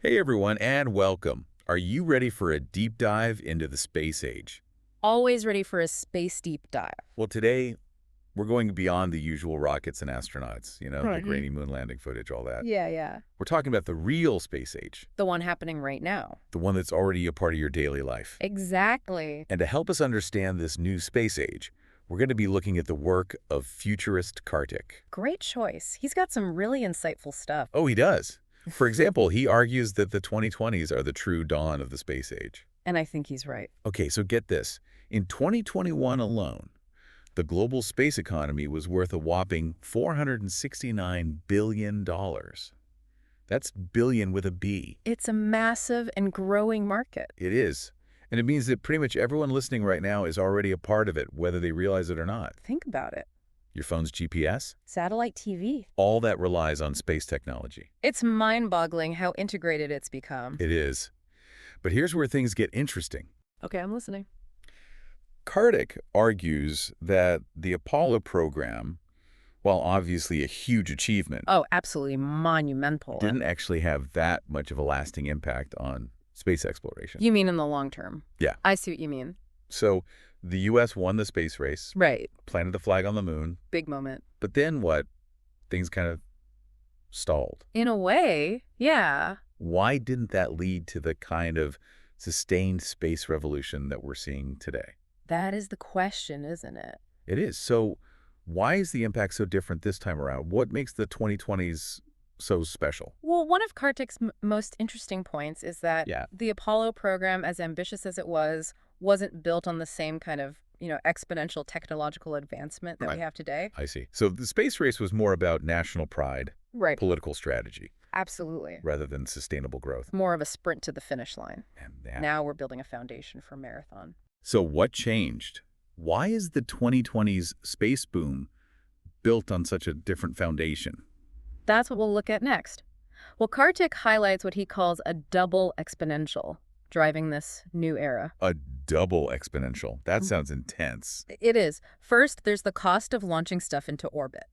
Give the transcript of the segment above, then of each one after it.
Hey everyone, and welcome. Are you ready for a deep dive into the space age? Always ready for a space deep dive. Well, today we're going beyond the usual rockets and astronauts, the Right. grainy moon landing footage, all that. Yeah. We're talking about the real space age, The one happening right now. the one that's already a part of your daily life. Exactly. And to help us understand this new space age, we're going to be looking at the work of futurist Kartik. Great choice. He's got some really insightful stuff. Oh, he does. For example, he argues that the 2020s are the true dawn of the space age. And I think he's right. Okay, so get this. In 2021 alone, the global space economy was worth a whopping $469 billion. That's billion with a B. It's a massive and growing market. It is. And it means that pretty much everyone listening right now is already a part of it, whether they realize it or not. Think about it. Your phone's GPS, Satellite TV. all that relies on space technology. It's mind-boggling how integrated it's become. It is. But here's where things get interesting. Okay, I'm listening. Kartik argues that the Apollo program, while obviously a huge achievement, Oh, absolutely monumental. didn't actually have that much of a lasting impact on space exploration. You mean in the long term? Yeah. I see what you mean. So the U.S. won the space race, Right. planted the flag on the moon, Big moment. but then what? Things kind of stalled. In a way, yeah. Why didn't that lead to the kind of sustained space revolution that we're seeing today? That is the question, isn't it? It is. So why is the impact so different this time around? What makes the 2020s so special? Well, one of Kartik's most interesting points is that Yeah. the Apollo program, as ambitious as it was, wasn't built on the same kind of, exponential technological advancement that we Right. have today. I see. So the space race was more about national pride, Right. political strategy, Absolutely. rather than sustainable growth. More of a sprint to the finish line. And that. Now we're building a foundation for marathon. So what changed? Why is the 2020s space boom built on such a different foundation? That's what we'll look at next. Well, Kartik highlights what he calls a double exponential driving this new era. A double exponential. That sounds intense. It is. First, there's the cost of launching stuff into orbit.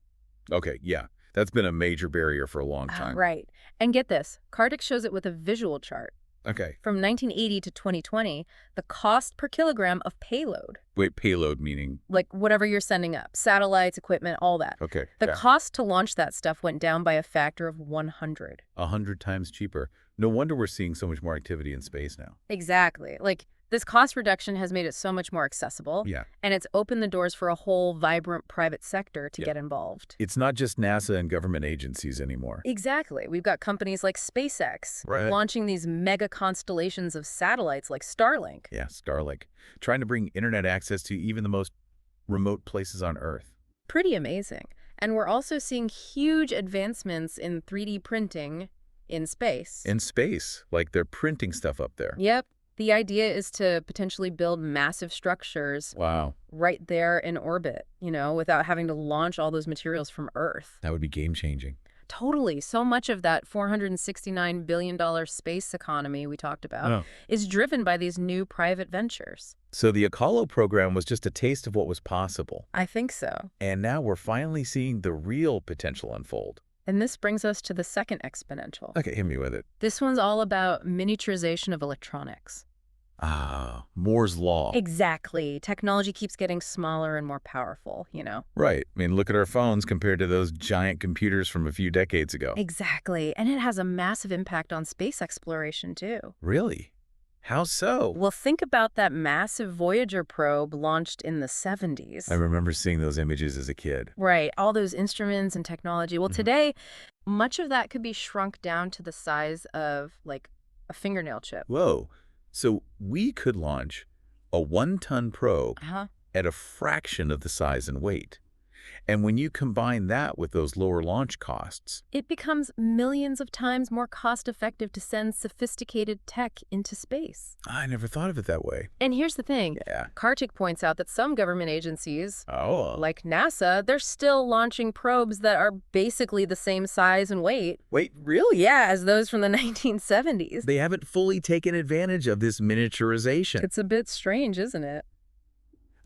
Okay, yeah. That's been a major barrier for a long Ah, time. right. And get this, Kartik shows it with a visual chart. Okay. From 1980 to 2020, the cost per kilogram of payload, Wait, payload meaning? like whatever you're sending up, satellites, equipment, all that. Okay. The yeah. cost to launch that stuff went down by a factor of 100. 100 times cheaper. No wonder we're seeing so much more activity in space now. Exactly. Like, this cost reduction has made it so much more accessible, Yeah. and it's opened the doors for a whole vibrant private sector to Yeah. get involved. It's not just NASA and government agencies anymore. Exactly. We've got companies like SpaceX Right. launching these mega constellations of satellites like Starlink. Yeah, Starlink. Trying to bring internet access to even the most remote places on Earth. Pretty amazing. And we're also seeing huge advancements in 3D printing in space. In space, like they're printing stuff up there. Yep. The idea is to potentially build massive structures Wow, right there in orbit, without having to launch all those materials from Earth. that would be game-changing. Totally. So much of that $469 billion space economy we talked about Oh. is driven by these new private ventures. So the Apollo program was just a taste of what was possible. I think so. And now we're finally seeing the real potential unfold. And this brings us to the second exponential. Okay, hit me with it. This one's all about miniaturization of electronics. Ah, Moore's Law. Exactly. Technology keeps getting smaller and more powerful, Right. I mean, look at our phones compared to those giant computers from a few decades ago. Exactly. And it has a massive impact on space exploration, too. Really? How so? Well, think about that massive Voyager probe launched in the 70s. I remember seeing those images as a kid. Right. All those instruments and technology. Well, Mhm. today, much of that could be shrunk down to the size of, like, a fingernail chip. Whoa. So we could launch a 1-ton probe Uh-huh. at a fraction of the size and weight. And when you combine that with those lower launch costs, It becomes millions of times more cost-effective to send sophisticated tech into space. I never thought of it that way. And here's the thing. Yeah. Kartik points out that some government agencies, Oh. like NASA, they're still launching probes that are basically the same size and weight, Wait, really? yeah, as those from the 1970s. They haven't fully taken advantage of this miniaturization. It's a bit strange, isn't it?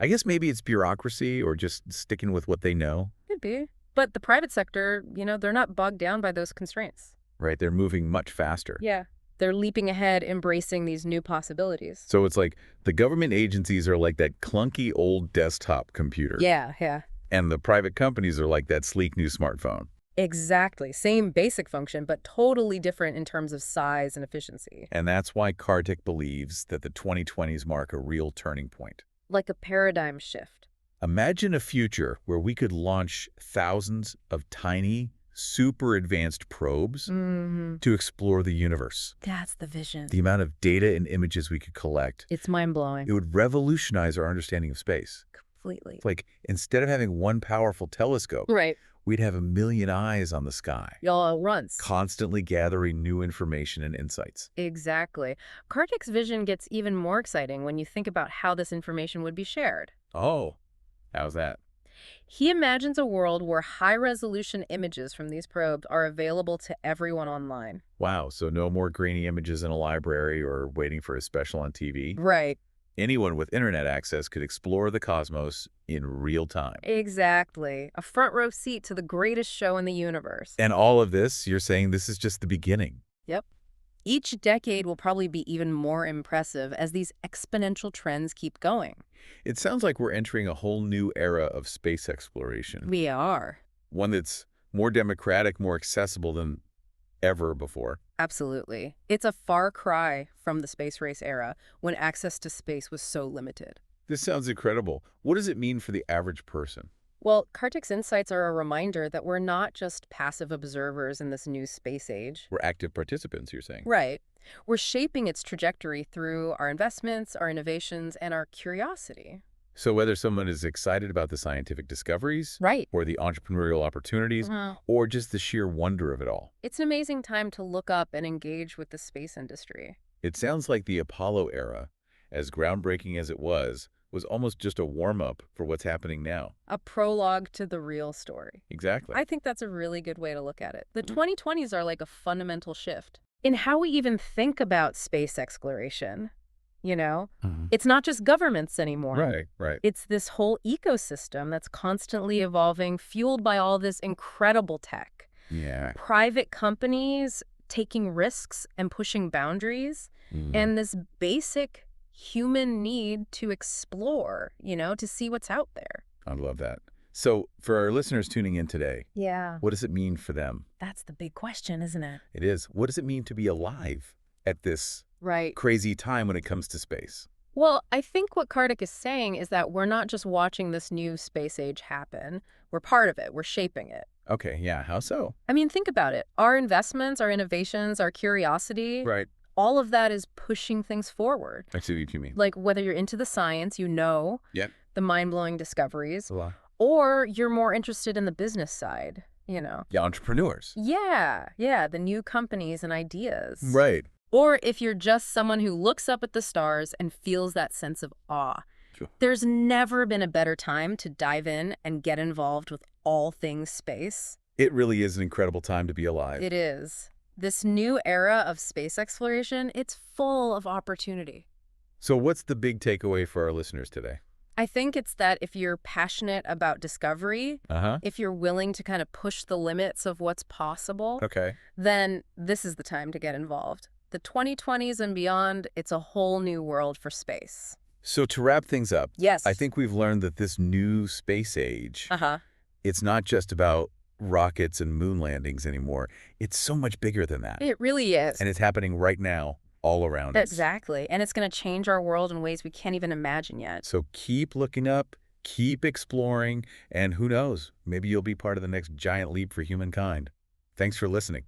I guess maybe it's bureaucracy or just sticking with what they know. Could be. But the private sector, they're not bogged down by those constraints. Right, they're moving much faster. Yeah. They're leaping ahead, embracing these new possibilities. So it's like the government agencies are like that clunky old desktop computer, Yeah, yeah. and the private companies are like that sleek new smartphone. Exactly. Same basic function, but totally different in terms of size and efficiency. And that's why Kartik believes that the 2020s mark a real turning point. Like a paradigm shift. Imagine a future where we could launch thousands of tiny, super advanced probes to explore the universe. That's the vision. The amount of data and images we could collect, It's mind-blowing. it would revolutionize our understanding of space. Completely. It's like, instead of having one powerful telescope, Right. we'd have a million eyes on the sky, Y'all at once. constantly gathering new information and insights. Exactly. Kartik's vision gets even more exciting when you think about how this information would be shared. Oh, how's that? He imagines a world where high-resolution images from these probes are available to everyone online. Wow, so no more grainy images in a library or waiting for a special on TV. Right. Anyone with internet access could explore the cosmos in real time. Exactly. A front row seat to the greatest show in the universe. And all of this, you're saying this is just the beginning. Yep. Each decade will probably be even more impressive as these exponential trends keep going. It sounds like we're entering a whole new era of space exploration. We are. One that's more democratic, more accessible than ever before. Absolutely. It's a far cry from the space race era when access to space was so limited. This sounds incredible. What does it mean for the average person? Well, Kartik's insights are a reminder that we're not just passive observers in this new space age. We're active participants, you're saying? Right. We're shaping its trajectory through our investments, our innovations, and our curiosity. So whether someone is excited about the scientific discoveries, Right. or the entrepreneurial opportunities, or just the sheer wonder of it all, It's an amazing time to look up and engage with the space industry. it sounds like the Apollo era, as groundbreaking as it was almost just a warm-up for what's happening now. A prologue to the real story. Exactly. I think that's a really good way to look at it. The 2020s are like a fundamental shift in how we even think about space exploration. You know, it's not just governments anymore. Right, right. It's this whole ecosystem that's constantly evolving, fueled by all this incredible tech. Yeah. Private companies taking risks and pushing boundaries, and this basic human need to explore, to see what's out there. I love that. So for our listeners tuning in today, Yeah. what does it mean for them? That's the big question, isn't it? It is. What does it mean to be alive at this Right. crazy time when it comes to space? Well, I think what Kartik is saying is that we're not just watching this new space age happen. We're part of it. We're shaping it. Okay, yeah, how so? I mean, think about it. Our investments, our innovations, our curiosity, Right. all of that is pushing things forward. I see what you mean. Like whether you're into the science, Yep. the mind-blowing discoveries, A lot. or you're more interested in the business side, Yeah, entrepreneurs. Yeah, the new companies and ideas. Right. Or if you're just someone who looks up at the stars and feels that sense of awe. Sure. There's never been a better time to dive in and get involved with all things space. It really is an incredible time to be alive. It is. This new era of space exploration, it's full of opportunity. So what's the big takeaway for our listeners today? I think it's that if you're passionate about discovery, if you're willing to kind of push the limits of what's possible, Okay. then this is the time to get involved. The 2020s and beyond, it's a whole new world for space. So to wrap things up, Yes. I think we've learned that this new space age, Uh-huh. it's not just about rockets and moon landings anymore. It's so much bigger than that. It really is. And it's happening right now, all around us. Exactly. And it's going to change our world in ways we can't even imagine yet. So keep looking up, keep exploring, and who knows, maybe you'll be part of the next giant leap for humankind. Thanks for listening.